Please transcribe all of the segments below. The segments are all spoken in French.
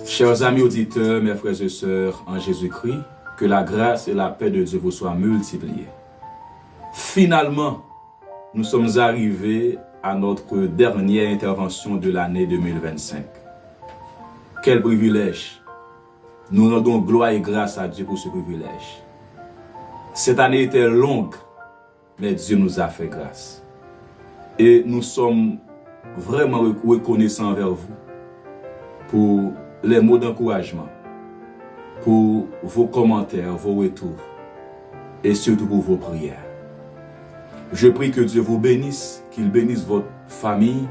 Chers amis auditeurs, mes frères et sœurs en Jésus-Christ, que la grâce et la paix de Dieu vous soient multipliées. Finalement, nous sommes arrivés à notre dernière intervention de l'année 2025. Quel privilège! Nous rendons gloire et grâce à Dieu pour ce privilège. Cette année était longue, mais Dieu nous a fait grâce. Et nous sommes vraiment reconnaissants envers vous pour les mots d'encouragement, pour vos commentaires, vos retours et surtout pour vos prières. Je prie que Dieu vous bénisse, qu'il bénisse votre famille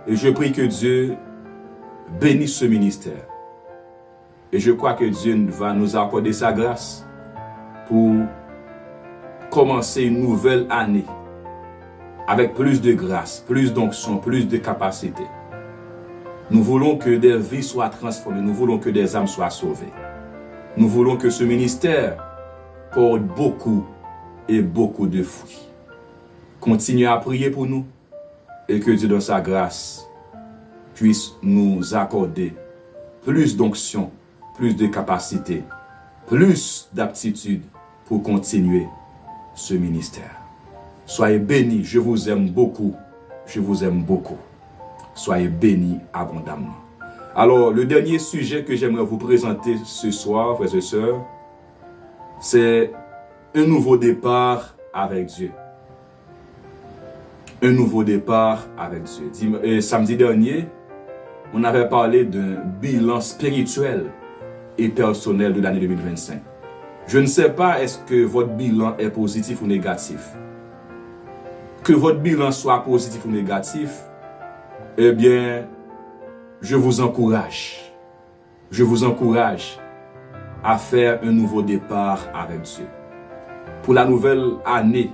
et je prie que Dieu bénisse ce ministère. Et je crois que Dieu va nous accorder sa grâce pour commencer une nouvelle année avec plus de grâce, plus d'onction, plus de capacité. Nous voulons que des vies soient transformées. Nous voulons que des âmes soient sauvées. Nous voulons que ce ministère porte beaucoup et beaucoup de fruits. Continuez à prier pour nous et que Dieu, dans sa grâce, puisse nous accorder plus d'onction, plus de capacité, plus d'aptitude pour continuer ce ministère. Soyez bénis. Je vous aime beaucoup. Je vous aime beaucoup. Soyez bénis abondamment. Alors, le dernier sujet que j'aimerais vous présenter ce soir, frères et sœurs, c'est un nouveau départ avec Dieu. Un nouveau départ avec Dieu. Samedi dernier, on avait parlé d'un bilan spirituel et personnel de l'année 2025. Je ne sais pas est-ce que votre bilan est positif ou négatif. Que votre bilan soit positif ou négatif, eh bien, je vous encourage à faire un nouveau départ avec Dieu. Pour la nouvelle année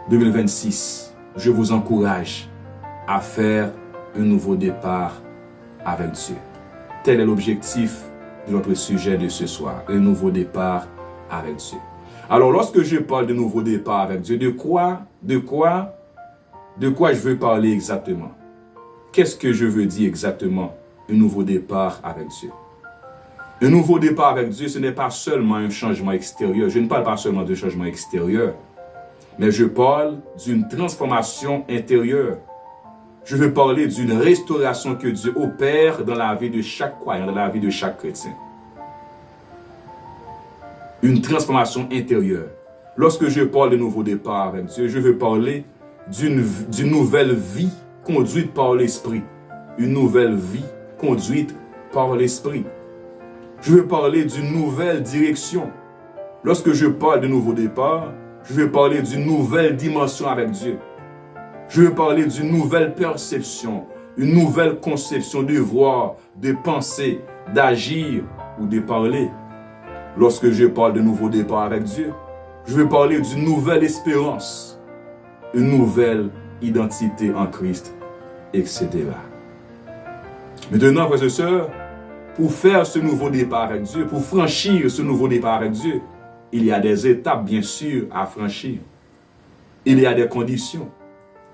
2026, je vous encourage à faire un nouveau départ avec Dieu. Tel est l'objectif de notre sujet de ce soir, un nouveau départ avec Dieu. Alors, lorsque je parle de nouveau départ avec Dieu, de quoi je veux parler exactement? Qu'est-ce que je veux dire exactement, un nouveau départ avec Dieu? Un nouveau départ avec Dieu, ce n'est pas seulement un changement extérieur. Je ne parle pas seulement de changement extérieur, mais je parle d'une transformation intérieure. Je veux parler d'une restauration que Dieu opère dans la vie de chaque croyant, dans la vie de chaque chrétien. Une transformation intérieure. Lorsque je parle de nouveau départ avec Dieu, je veux parler d'une nouvelle vie conduite par l'Esprit. Une nouvelle vie conduite par l'Esprit. Je veux parler d'une nouvelle direction. Lorsque je parle de nouveau départ, je veux parler d'une nouvelle dimension avec Dieu. Je veux parler d'une nouvelle perception, une nouvelle conception de voir, de penser, d'agir ou de parler. Lorsque je parle de nouveau départ avec Dieu, je veux parler d'une nouvelle espérance, une nouvelle identité en Christ, etc. Maintenant, frères et sœurs, pour faire ce nouveau départ avec Dieu, pour franchir ce nouveau départ avec Dieu, il y a des étapes, bien sûr, à franchir. Il y a des conditions.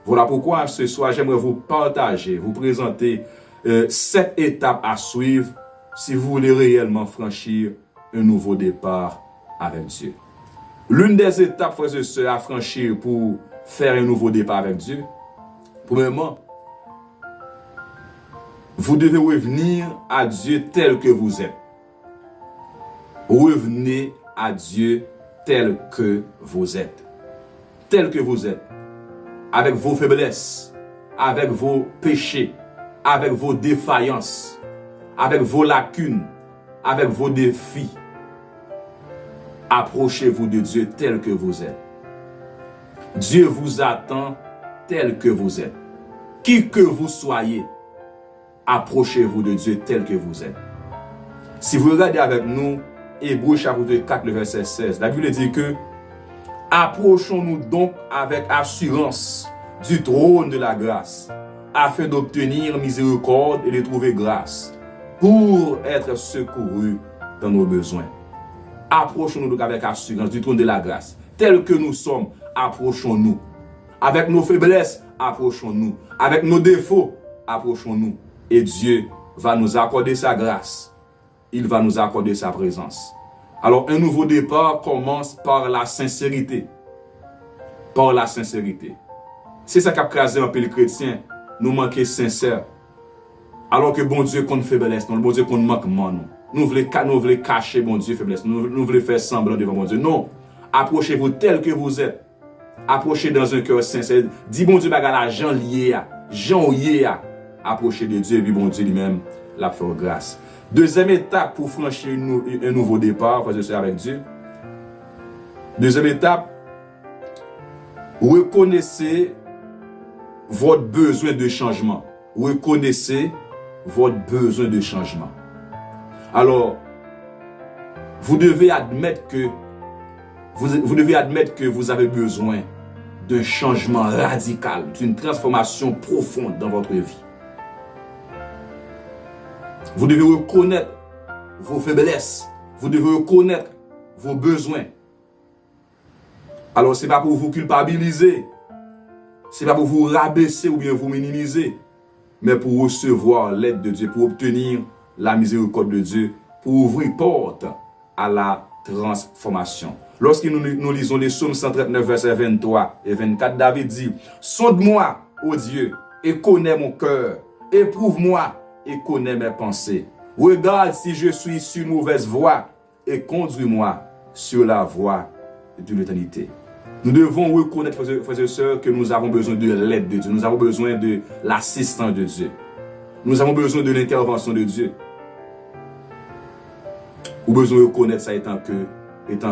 Voilà pourquoi ce soir, j'aimerais vous partager, vous présenter 7 étapes à suivre si vous voulez réellement franchir un nouveau départ avec Dieu. L'une des étapes, frères et sœurs, à franchir pour faire un nouveau départ avec Dieu, premièrement, vous devez revenir à Dieu tel que vous êtes. Revenez à Dieu tel que vous êtes. Tel que vous êtes. Avec vos faiblesses, avec vos péchés, avec vos défaillances, avec vos lacunes, avec vos défis. Approchez-vous de Dieu tel que vous êtes. Dieu vous attend tel que vous êtes. Qui que vous soyez, approchez-vous de Dieu tel que vous êtes. Si vous regardez avec nous, Hébreux chapitre 4, le verset 16, la Bible dit que approchons-nous donc avec assurance du trône de la grâce, afin d'obtenir miséricorde et de trouver grâce, pour être secourus dans nos besoins. Approchons-nous donc avec assurance du trône de la grâce. Tel que nous sommes, approchons-nous. Avec nos faiblesses, approchons-nous. Avec nos défauts, approchons-nous. Et Dieu va nous accorder sa grâce. Il va nous accorder sa présence. Alors, un nouveau départ commence par la sincérité. Par la sincérité. C'est ça qui a crasé un peu les chrétiens. Nous manquons sincères. Alors que bon Dieu qu'on faiblesse, non, bon Dieu qu'on manquement, non. Nous voulons cacher bon Dieu faiblesse. Nous voulons faire semblant devant bon Dieu. Non. Approchez-vous tel que vous êtes. Approchez dans un cœur sincère. Dis bon Dieu, bagarre la Jean lié à. Jean lié à. Approchez de Dieu et puis bon Dieu lui-même la fait grâce. Deuxième étape pour franchir un nouveau départ, frères et sœurs, avec Dieu. Deuxième étape, reconnaissez votre besoin de changement. Reconnaissez votre besoin de changement. Alors, vous devez admettre que vous avez besoin d'un changement radical, d'une transformation profonde dans votre vie. Vous devez reconnaître vos faiblesses. Vous devez reconnaître vos besoins. Alors, ce n'est pas pour vous culpabiliser. Ce n'est pas pour vous rabaisser ou bien vous minimiser. Mais pour recevoir l'aide de Dieu, pour obtenir la miséricorde de Dieu, pour ouvrir porte à la transformation. Lorsque nous lisons les psaumes 139, versets 23 et 24, David dit, « Sonde-moi, ô Dieu, et connais mon cœur. Éprouve-moi et connais mes pensées. Regarde si je suis sur une mauvaise voie et conduis-moi sur la voie de l'éternité. » Nous devons reconnaître, frères et sœurs, que nous avons besoin de l'aide de Dieu. Nous avons besoin de l'assistance de Dieu. Nous avons besoin de l'intervention de Dieu. Nous avons besoin de reconnaître ça étant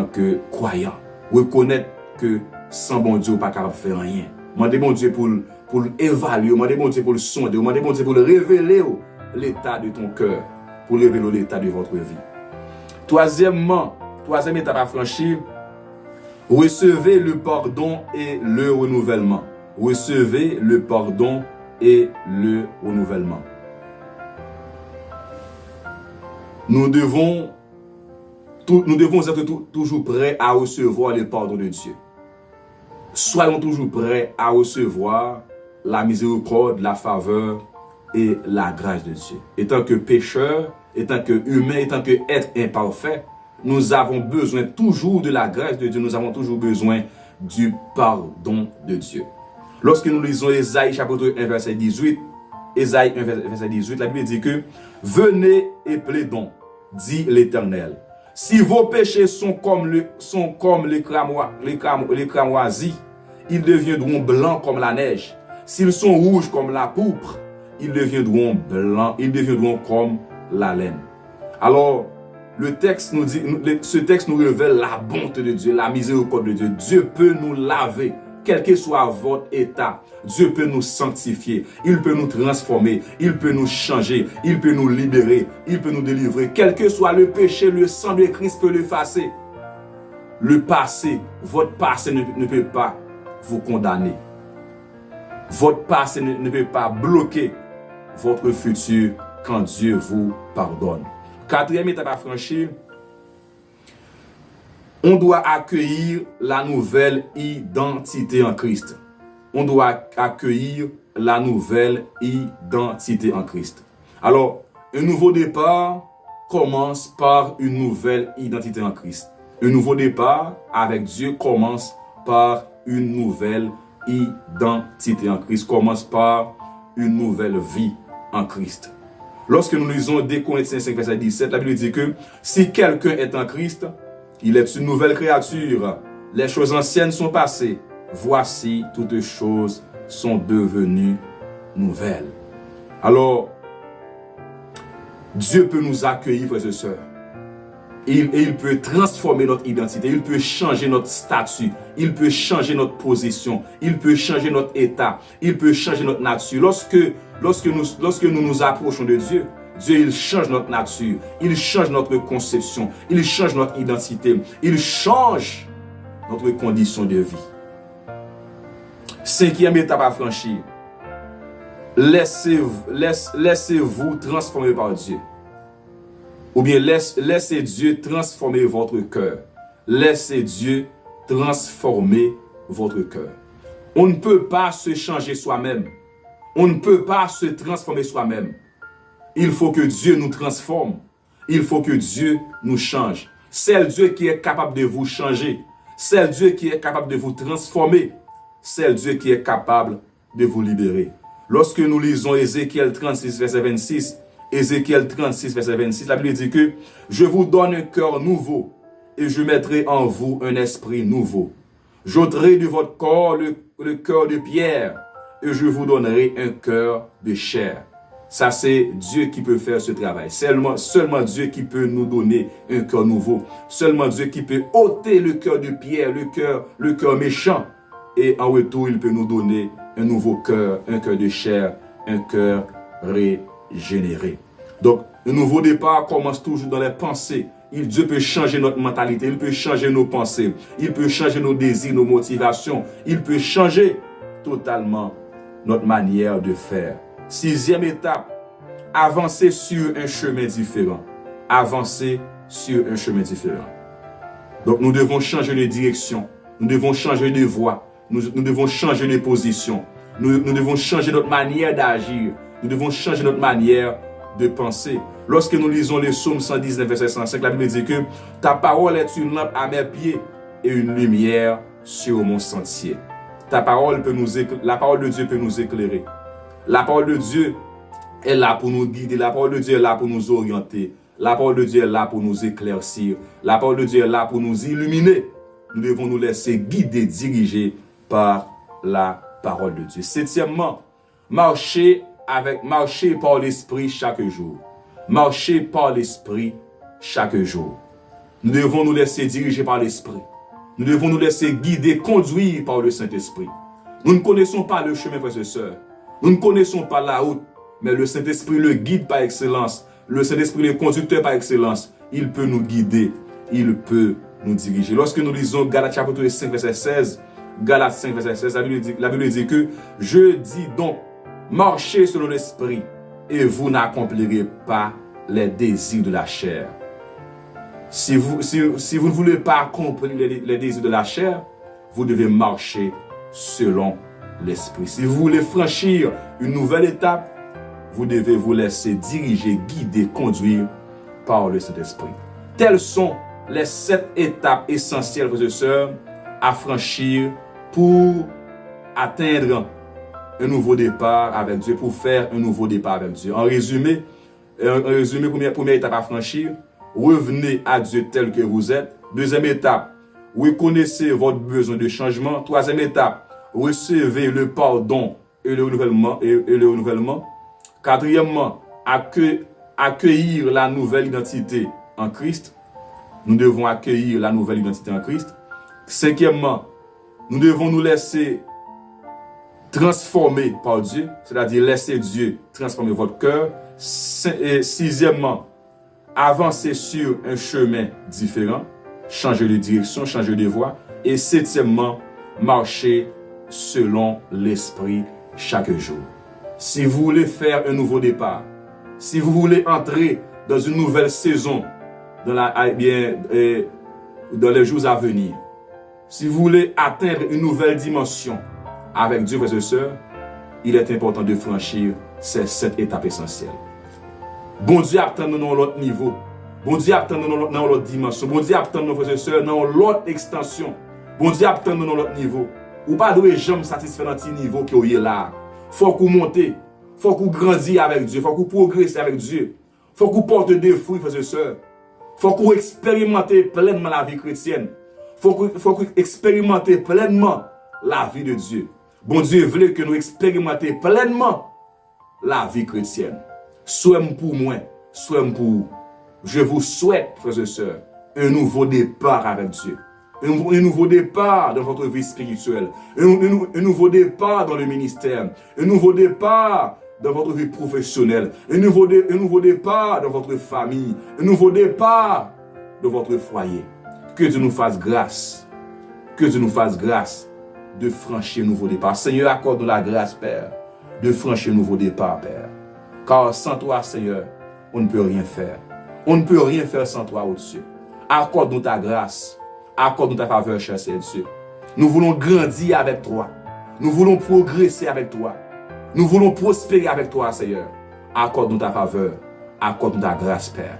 que croyant. Reconnaître que sans bon Dieu, on n'est pas capable de faire rien. Demandez bon Dieu pour l'évaluer, demandez bon Dieu pour le sonder, demandez bon Dieu pour le révéler l'état de ton cœur, pour révéler l'état de votre vie. Troisième étape à franchir, recevez le pardon et le renouvellement. Recevez le pardon et le renouvellement. Nous devons être toujours prêts à recevoir le pardon de Dieu. Soyons toujours prêts à recevoir la miséricorde, la faveur et la grâce de Dieu. Étant que pécheurs, étant que humains, étant que êtres imparfaits, nous avons besoin toujours de la grâce de Dieu. Nous avons toujours besoin du pardon de Dieu. Lorsque nous lisons Ésaïe chapitre 1 verset 18, Ésaïe 1 verset 18, la Bible dit que « Venez et plaidons, dit l'Éternel. Si vos péchés sont comme les cramoisis, ils deviendront blancs comme la neige. S'ils sont rouges comme la pourpre, ils deviendront blancs, ils deviendront comme la laine. » Alors, ce texte nous révèle la bonté de Dieu, la miséricorde de Dieu. Dieu peut nous laver, quel que soit votre état. Dieu peut nous sanctifier, il peut nous transformer, il peut nous changer, il peut nous libérer, il peut nous délivrer. Quel que soit le péché, le sang de Christ peut l'effacer. Le passé, votre passé ne peut pas vous condamner. Votre passé ne peut pas bloquer votre futur quand Dieu vous pardonne. Quatrième étape à franchir, on doit accueillir la nouvelle identité en Christ. On doit accueillir la nouvelle identité en Christ. Alors, un nouveau départ commence par une nouvelle identité en Christ. Un nouveau départ avec Dieu commence par une nouvelle identité en Christ, commence par une nouvelle vie en Christ. Lorsque nous lisons 2 Corinthiens 5, verset 17, la Bible dit que si quelqu'un est en Christ, il est une nouvelle créature. Les choses anciennes sont passées. Voici, toutes choses sont devenues nouvelles. Alors, Dieu peut nous accueillir, frères et sœurs. Il peut transformer notre identité, il peut changer notre statut, il peut changer notre position, il peut changer notre état, il peut changer notre nature. Lorsque nous nous approchons de Dieu, Dieu il change notre nature, il change notre conception, il change notre identité, il change notre condition de vie. Cinquième étape à franchir, laissez-vous transformer par Dieu. Ou bien laissez Dieu transformer votre cœur. Laissez Dieu transformer votre cœur. On ne peut pas se changer soi-même. On ne peut pas se transformer soi-même. Il faut que Dieu nous transforme. Il faut que Dieu nous change. C'est Dieu qui est capable de vous changer. C'est Dieu qui est capable de vous transformer. C'est Dieu qui est capable de vous libérer. Lorsque nous lisons Ézéchiel 36, verset 26, Ézéchiel 36, verset 26, la Bible dit que « Je vous donne un cœur nouveau et je mettrai en vous un esprit nouveau. J'ôterai de votre corps le cœur de pierre et je vous donnerai un cœur de chair. » Ça, c'est Dieu qui peut faire ce travail. Seulement Dieu qui peut nous donner un cœur nouveau. Seulement Dieu qui peut ôter le cœur de pierre, le cœur méchant. Et en retour, il peut nous donner un nouveau cœur, un cœur de chair, un cœur régénéré. Donc, un nouveau départ commence toujours dans les pensées. Dieu peut changer notre mentalité, il peut changer nos pensées, il peut changer nos désirs, nos motivations. Il peut changer totalement notre manière de faire. 6e étape, avancer sur un chemin différent. Avancer sur un chemin différent. Donc nous devons changer de direction, nous devons changer de voie, nous devons changer de position, nous devons changer notre manière d'agir, nous devons changer notre manière de penser. Lorsque nous lisons le psaume 119, verset 105, la Bible dit que ta parole est une lampe à mes pieds et une lumière sur mon sentier. La parole de Dieu peut nous éclairer. La parole de Dieu est là pour nous guider. La parole de Dieu est là pour nous orienter. La parole de Dieu est là pour nous éclaircir. La parole de Dieu est là pour nous illuminer. Nous devons nous laisser guider, diriger par la parole de Dieu. 7e, marcher par l'esprit chaque jour. Marcher par l'esprit chaque jour. Nous devons nous laisser diriger par l'esprit. Nous devons nous laisser guider, conduire par le Saint-Esprit. Nous ne connaissons pas le chemin, frères et sœurs. Nous ne connaissons pas la route, mais le Saint-Esprit le guide par excellence. Le Saint-Esprit le conducteur par excellence. Il peut nous guider, il peut nous diriger. Lorsque nous lisons Galates chapitre 5, verset 16, Galates 5, verset 16, la Bible dit que « Je dis donc, marchez selon l'Esprit, et vous n'accomplirez pas les désirs de la chair. » Si vous ne voulez pas accomplir les désirs de la chair, vous devez marcher selon l'Esprit. Si vous voulez franchir une nouvelle étape, vous devez vous laisser diriger, guider, conduire par le Saint-Esprit. Telles sont les 7 étapes essentielles, frères et sœurs, à franchir pour atteindre un nouveau départ avec Dieu, pour faire un nouveau départ avec Dieu. En résumé, première étape à franchir, revenez à Dieu tel que vous êtes. 2e étape, reconnaissez votre besoin de changement. 3e étape, recevez le pardon et le renouvellement. 4e, accueillir la nouvelle identité en Christ. Nous devons accueillir la nouvelle identité en Christ. 5e, nous devons nous laisser transformer par Dieu, c'est-à-dire laisser Dieu transformer votre cœur. 6e, avancer sur un chemin différent, changer de direction, changer de voie. Et 7e, marcher selon l'Esprit chaque jour. Si vous voulez faire un nouveau départ, si vous voulez entrer dans une nouvelle saison, dans les jours à venir, si vous voulez atteindre une nouvelle dimension avec Dieu, frères et sœurs, il est important de franchir ces 7 étapes essentielles. Bon Dieu attend nous dans l'autre niveau. Bon Dieu attend nous dans l'autre dimension. Bon Dieu attend nous, frères et sœurs, dans l'autre extension. Bon Dieu attend nous dans l'autre niveau. Ou pas de jamais satisfait dans ce niveau que vous êtes là. Faut que vous montez. Faut que vous grandissiez avec Dieu. Faut que vous progressez avec Dieu. Faut que vous portez des fruits, frères et sœurs. Faut que vous expérimentez pleinement la vie chrétienne. Faut que vous expérimentez pleinement la vie de Dieu. Bon Dieu veut que nous expérimentions pleinement la vie chrétienne. Soit pour moi, soit pour vous. Je vous souhaite, frères et sœurs, un nouveau départ avec Dieu. Un nouveau départ dans votre vie spirituelle. Un nouveau départ dans le ministère. Un nouveau départ dans votre vie professionnelle. Un nouveau départ dans votre famille. Un nouveau départ dans votre foyer. Que Dieu nous fasse grâce. Que Dieu nous fasse grâce de franchir un nouveau départ. Seigneur, accorde-nous la grâce, Père, de franchir un nouveau départ, Père. Car sans toi, Seigneur, on ne peut rien faire. On ne peut rien faire sans toi, oh Dieu. Accorde-nous ta grâce. Accorde-nous ta faveur, cher Dieu. Nous voulons grandir avec toi. Nous voulons progresser avec toi. Nous voulons prospérer avec toi, Seigneur. Accorde-nous ta faveur. Accorde-nous ta grâce, Père,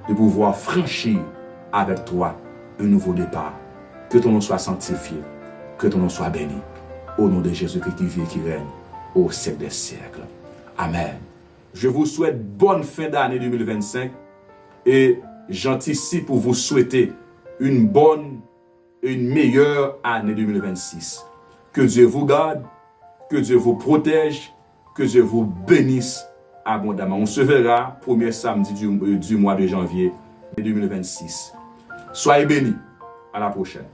de pouvoir franchir avec toi un nouveau départ. Que ton nom soit sanctifié. Que ton nom soit béni. Au nom de Jésus-Christ qui vit et qui règne au siècle des siècles. Amen. Je vous souhaite bonne fin d'année 2025 et j'anticipe pour vous souhaiter une bonne et une meilleure année 2026. Que Dieu vous garde, que Dieu vous protège, que Dieu vous bénisse abondamment. On se verra premier samedi du mois de janvier 2026. Soyez bénis. À la prochaine.